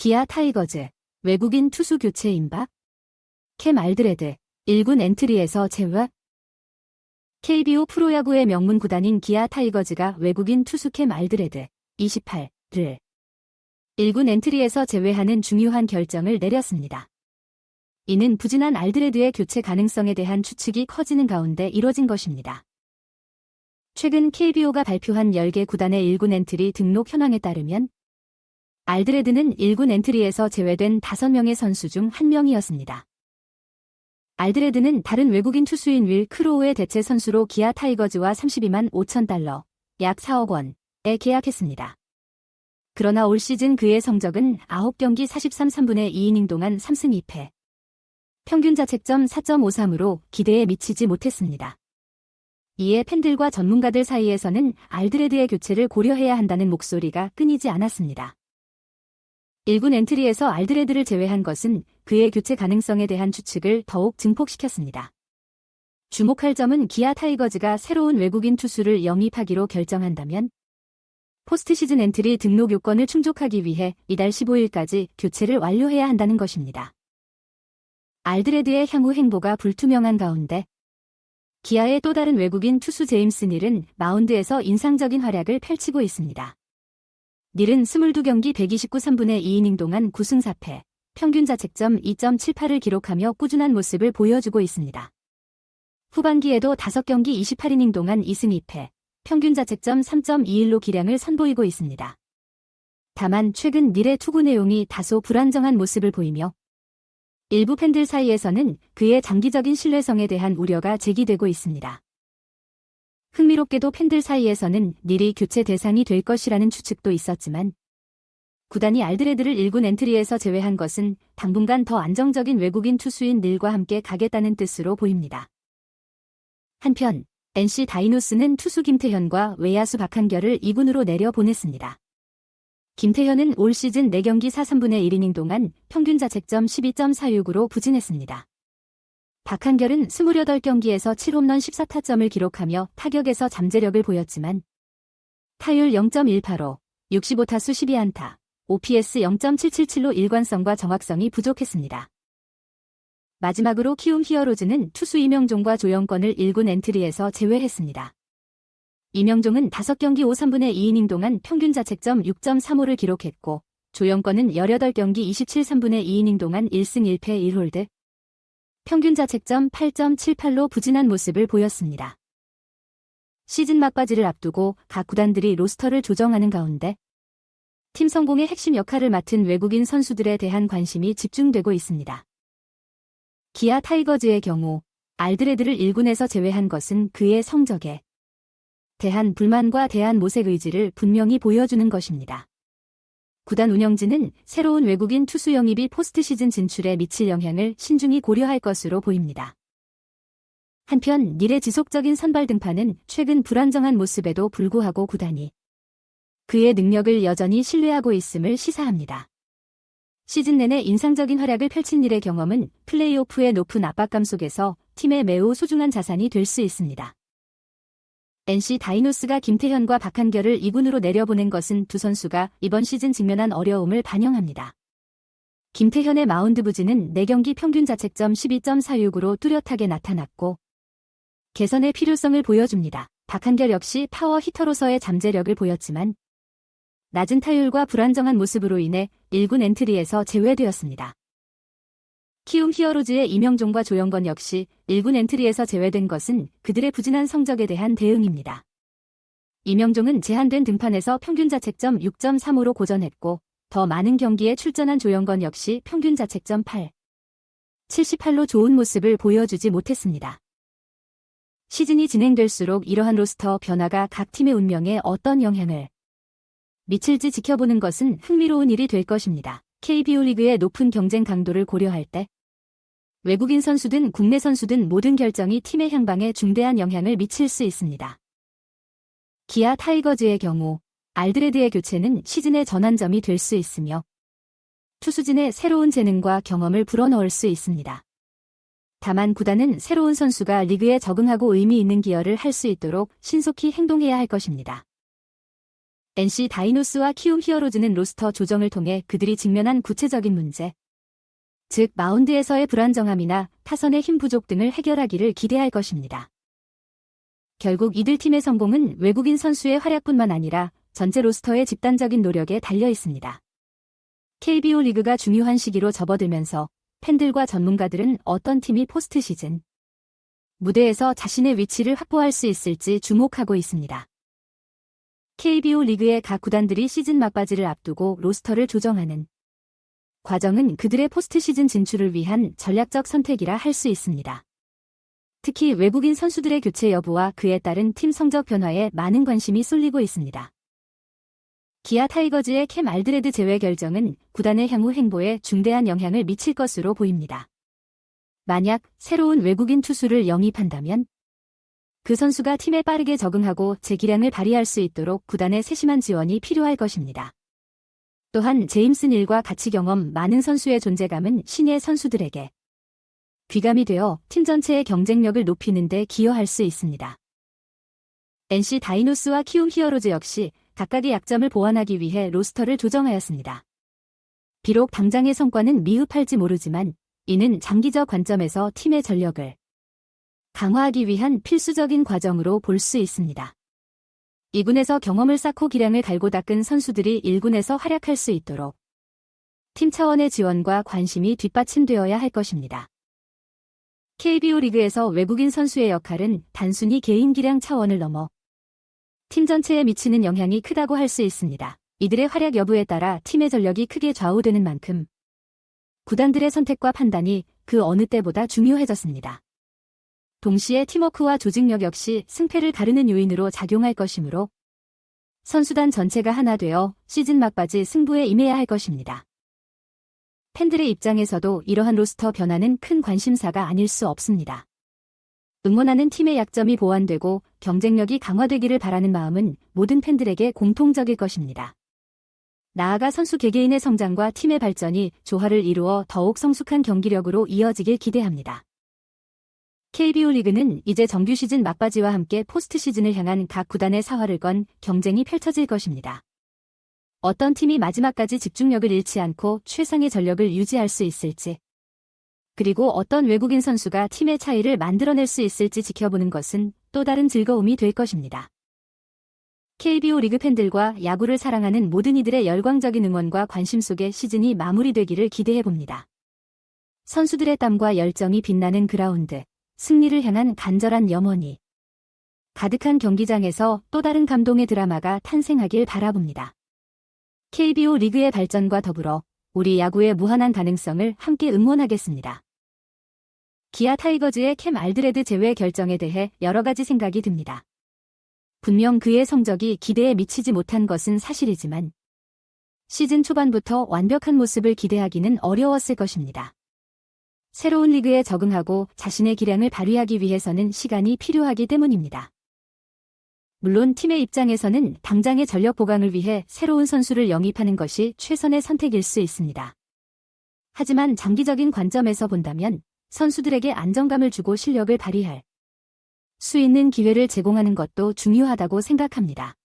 기아 타이거즈, 외국인 투수 교체 임박? 캠 알드레드, 1군 엔트리에서 제외? KBO 프로야구의 명문 구단인 기아 타이거즈가 외국인 투수 캠 알드레드, 28를 1군 엔트리에서 제외하는 중요한 결정을 내렸습니다. 이는 부진한 알드레드의 교체 가능성에 대한 추측이 커지는 가운데 이뤄진 것입니다. 최근 KBO가 발표한 10개 구단의 1군 엔트리 등록 현황에 따르면 알드레드는 1군 엔트리에서 제외된 5명의 선수 중 1명이었습니다. 알드레드는 다른 외국인 투수인 윌 크로우의 대체 선수로 기아 타이거즈와 32만 5천 달러, 약 4억 원에 계약했습니다. 그러나 올 시즌 그의 성적은 9경기 43 3분의 2이닝 동안 3승 2패, 평균 자책점 4.53으로 기대에 미치지 못했습니다. 이에 팬들과 전문가들 사이에서는 알드레드의 교체를 고려해야 한다는 목소리가 끊이지 않았습니다. 1군 엔트리에서 알드레드를 제외한 것은 그의 교체 가능성에 대한 추측을 더욱 증폭시켰습니다. 주목할 점은 기아 타이거즈가 새로운 외국인 투수를 영입하기로 결정한다면 포스트 시즌 엔트리 등록 요건을 충족하기 위해 이달 15일까지 교체를 완료해야 한다는 것입니다. 알드레드의 향후 행보가 불투명한 가운데 기아의 또 다른 외국인 투수 제임스 닐은 마운드에서 인상적인 활약을 펼치고 있습니다. 닐은 22경기 129 3분의 2이닝 동안 9승 4패, 평균 자책점 2.78을 기록하며 꾸준한 모습을 보여주고 있습니다. 후반기에도 5경기 28이닝 동안 2승 2패, 평균 자책점 3.21로 기량을 선보이고 있습니다. 다만 최근 닐의 투구 내용이 다소 불안정한 모습을 보이며 일부 팬들 사이에서는 그의 장기적인 신뢰성에 대한 우려가 제기되고 있습니다. 흥미롭게도 팬들 사이에서는 닐이 교체 대상이 될 것이라는 추측도 있었지만 구단이 알드레드를 1군 엔트리에서 제외한 것은 당분간 더 안정적인 외국인 투수인 닐과 함께 가겠다는 뜻으로 보입니다. 한편 NC 다이노스는 투수 김태현과 외야수 박한결을 2군으로 내려보냈습니다. 김태현은 올 시즌 4경기 4 3분의 1이닝 동안 평균 자책점 12.46으로 부진했습니다. 박한결은 28경기에서 7홈런 14타점을 기록하며 타격에서 잠재력을 보였지만 타율 0.18호, 65타수 12안타, OPS 0.777로 일관성과 정확성이 부족했습니다. 마지막으로 키움 히어로즈는 투수 이명종과 조영권을 1군 엔트리에서 제외했습니다. 이명종은 5경기 5 3분의 2이닝 동안 평균 자책점 6.35를 기록했고 조영권은 18경기 27 3분의 2이닝 동안 1승 1패 1홀드, 평균 자책점 8.78로 부진한 모습을 보였습니다. 시즌 막바지를 앞두고 각 구단들이 로스터를 조정하는 가운데 팀 성공의 핵심 역할을 맡은 외국인 선수들에 대한 관심이 집중되고 있습니다. 기아 타이거즈의 경우 알드레드를 1군에서 제외한 것은 그의 성적에 대한 불만과 대한 모색 의지를 분명히 보여주는 것입니다. 구단 운영진은 새로운 외국인 투수 영입이 포스트 시즌 진출에 미칠 영향을 신중히 고려할 것으로 보입니다. 한편 닐의 지속적인 선발 등판은 최근 불안정한 모습에도 불구하고 구단이 그의 능력을 여전히 신뢰하고 있음을 시사합니다. 시즌 내내 인상적인 활약을 펼친 닐의 경험은 플레이오프의 높은 압박감 속에서 팀의 매우 소중한 자산이 될 수 있습니다. NC 다이노스가 김태현과 박한결을 2군으로 내려보낸 것은 두 선수가 이번 시즌 직면한 어려움을 반영합니다. 김태현의 마운드 부진은 4경기 평균 자책점 12.46으로 뚜렷하게 나타났고 개선의 필요성을 보여줍니다. 박한결 역시 파워 히터로서의 잠재력을 보였지만 낮은 타율과 불안정한 모습으로 인해 1군 엔트리에서 제외되었습니다. 키움 히어로즈의 이명종과 조영권 역시 1군 엔트리에서 제외된 것은 그들의 부진한 성적에 대한 대응입니다. 이명종은 제한된 등판에서 평균 자책점 6.35로 고전했고 더 많은 경기에 출전한 조영권 역시 평균 자책점 78로 좋은 모습을 보여주지 못했습니다. 시즌이 진행될수록 이러한 로스터 변화가 각 팀의 운명에 어떤 영향을 미칠지 지켜보는 것은 흥미로운 일이 될 것입니다. KBO 리그의 높은 경쟁 강도를 고려할 때 외국인 선수든 국내 선수든 모든 결정이 팀의 향방에 중대한 영향을 미칠 수 있습니다. 기아 타이거즈의 경우 알드레드의 교체는 시즌의 전환점이 될 수 있으며 투수진의 새로운 재능과 경험을 불어넣을 수 있습니다. 다만 구단은 새로운 선수가 리그에 적응하고 의미 있는 기여를 할 수 있도록 신속히 행동해야 할 것입니다. NC 다이노스와 키움 히어로즈는 로스터 조정을 통해 그들이 직면한 구체적인 문제, 즉 마운드에서의 불안정함이나 타선의 힘 부족 등을 해결하기를 기대할 것입니다. 결국 이들 팀의 성공은 외국인 선수의 활약뿐만 아니라 전체 로스터의 집단적인 노력에 달려 있습니다. KBO 리그가 중요한 시기로 접어들면서 팬들과 전문가들은 어떤 팀이 포스트 시즌 무대에서 자신의 위치를 확보할 수 있을지 주목하고 있습니다. KBO 리그의 각 구단들이 시즌 막바지를 앞두고 로스터를 조정하는 과정은 그들의 포스트 시즌 진출을 위한 전략적 선택이라 할 수 있습니다. 특히 외국인 선수들의 교체 여부와 그에 따른 팀 성적 변화에 많은 관심이 쏠리고 있습니다. 기아 타이거즈의 캠 알드레드 제외 결정은 구단의 향후 행보에 중대한 영향을 미칠 것으로 보입니다. 만약 새로운 외국인 투수를 영입한다면 그 선수가 팀에 빠르게 적응하고 재기량을 발휘할 수 있도록 구단의 세심한 지원이 필요할 것입니다. 또한 제임스 닐과 같이 경험 많은 선수의 존재감은 신예 선수들에게 귀감이 되어 팀 전체의 경쟁력을 높이는 데 기여할 수 있습니다. NC 다이노스와 키움 히어로즈 역시 각각의 약점을 보완하기 위해 로스터를 조정하였습니다. 비록 당장의 성과는 미흡할지 모르지만 이는 장기적 관점에서 팀의 전력을 강화하기 위한 필수적인 과정으로 볼 수 있습니다. 2군에서 경험을 쌓고 기량을 갈고 닦은 선수들이 1군에서 활약할 수 있도록 팀 차원의 지원과 관심이 뒷받침되어야 할 것입니다. KBO 리그에서 외국인 선수의 역할은 단순히 개인 기량 차원을 넘어 팀 전체에 미치는 영향이 크다고 할 수 있습니다. 이들의 활약 여부에 따라 팀의 전력이 크게 좌우되는 만큼 구단들의 선택과 판단이 그 어느 때보다 중요해졌습니다. 동시에 팀워크와 조직력 역시 승패를 가르는 요인으로 작용할 것이므로 선수단 전체가 하나 되어 시즌 막바지 승부에 임해야 할 것입니다. 팬들의 입장에서도 이러한 로스터 변화는 큰 관심사가 아닐 수 없습니다. 응원하는 팀의 약점이 보완되고 경쟁력이 강화되기를 바라는 마음은 모든 팬들에게 공통적일 것입니다. 나아가 선수 개개인의 성장과 팀의 발전이 조화를 이루어 더욱 성숙한 경기력으로 이어지길 기대합니다. KBO 리그는 이제 정규 시즌 막바지와 함께 포스트 시즌을 향한 각 구단의 사활을 건 경쟁이 펼쳐질 것입니다. 어떤 팀이 마지막까지 집중력을 잃지 않고 최상의 전력을 유지할 수 있을지, 그리고 어떤 외국인 선수가 팀의 차이를 만들어낼 수 있을지 지켜보는 것은 또 다른 즐거움이 될 것입니다. KBO 리그 팬들과 야구를 사랑하는 모든 이들의 열광적인 응원과 관심 속에 시즌이 마무리되기를 기대해봅니다. 선수들의 땀과 열정이 빛나는 그라운드, 승리를 향한 간절한 염원이 가득한 경기장에서 또 다른 감동의 드라마가 탄생하길 바라봅니다. KBO 리그의 발전과 더불어 우리 야구의 무한한 가능성을 함께 응원하겠습니다. 기아 타이거즈의 캠 알드레드 제외 결정에 대해 여러 가지 생각이 듭니다. 분명 그의 성적이 기대에 미치지 못한 것은 사실이지만 시즌 초반부터 완벽한 모습을 기대하기는 어려웠을 것입니다. 새로운 리그에 적응하고 자신의 기량을 발휘하기 위해서는 시간이 필요하기 때문입니다. 물론 팀의 입장에서는 당장의 전력 보강을 위해 새로운 선수를 영입하는 것이 최선의 선택일 수 있습니다. 하지만 장기적인 관점에서 본다면 선수들에게 안정감을 주고 실력을 발휘할 수 있는 기회를 제공하는 것도 중요하다고 생각합니다.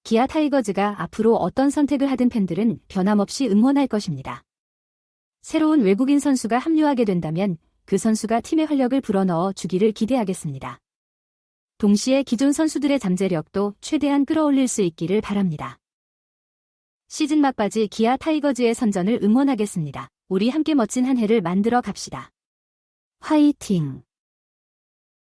기아 타이거즈가 앞으로 어떤 선택을 하든 팬들은 변함없이 응원할 것입니다. 새로운 외국인 선수가 합류하게 된다면 그 선수가 팀의 활력을 불어넣어 주기를 기대하겠습니다. 동시에 기존 선수들의 잠재력도 최대한 끌어올릴 수 있기를 바랍니다. 시즌 막바지 기아 타이거즈의 선전을 응원하겠습니다. 우리 함께 멋진 한 해를 만들어 갑시다. 화이팅!